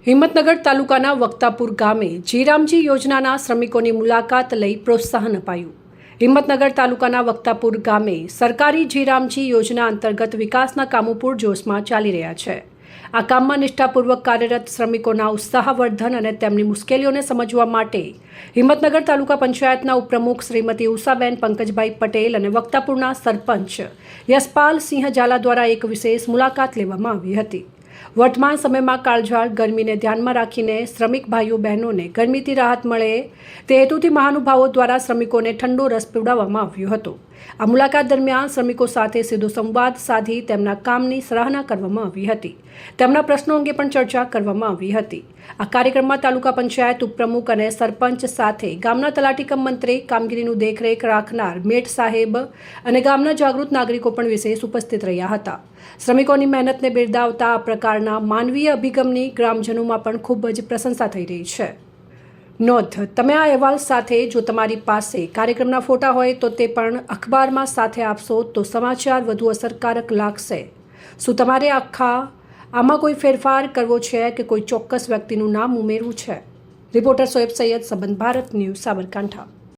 હિંમતનગર તાલુકાના વક્તાપુર ગામે જીરામજી યોજનાના શ્રમિકોની મુલાકાત લઈ પ્રોત્સાહન અપાયું। હિંમતનગર તાલુકાના વક્તાપુર ગામે સરકારી જીરામજી યોજના અંતર્ગત વિકાસના કામો પૂરજોશમાં ચાલી રહ્યા છે। આ કામમાં નિષ્ઠાપૂર્વક કાર્યરત શ્રમિકોના ઉત્સાહવર્ધન અને તેમની મુશ્કેલીઓને સમજવા માટે હિંમતનગર તાલુકા પંચાયતના ઉપપ્રમુખ શ્રીમતી ઉષાબેન પંકજભાઈ પટેલ અને વક્તાપુરના સરપંચ યશપાલસિંહ ઝાલા દ્વારા એક વિશેષ મુલાકાત લેવામાં આવી હતી। વર્તમાન સમયમાં કાળઝાળ ગરમીને ધ્યાનમાં રાખીને શ્રમિક ભાઈઓ બહેનોને ગરમીથી રાહત મળે તે હેતુથી મહાનુભાવો દ્વારા શ્રમિકોને ઠંડો રસ પીવડાવવામાં આવ્યો હતો। આ મુલાકાત દરમિયાન શ્રમિકો સાથે સીધો સંવાદ સાધી તેમના કામની સરાહના કરવામાં આવી હતી। તેમના પ્રશ્નો અંગે પણ ચર્ચા કરવામાં આવી હતી। આ કાર્યક્રમમાં તાલુકા પંચાયત ઉપપ્રમુખ અને સરપંચ સાથે ગામના તલાટી કમ મંત્રી, કામગીરીનું દેખરેખ રાખનાર મેટ સાહેબ અને ગામના જાગૃત નાગરિકો પણ વિશેષ ઉપસ્થિત રહ્યા હતા। શ્રમિકોની મહેનતને બિરદાવતા આ પ્રકારના માનવીય અભિગમની ગ્રામજનોમાં પણ ખૂબ જ પ્રશંસા થઈ રહી છે। નોંધ: તમે આ અહેવાલ સાથે જો તમારી પાસે કાર્યક્રમના ફોટા હોય તો તે પણ અખબારમાં સાથે આપશો તો સમાચાર વધુ અસરકારક લાગશે। શું તમારે આમાં કોઈ ફેરફાર કરવો છે કે કોઈ ચોક્કસ વ્યક્તિનું નામ ઉમેરવું છે? રિપોર્ટર સોએબ સૈયદ, સંબંધ ભારત ન્યૂઝ, સાબરકાંઠા।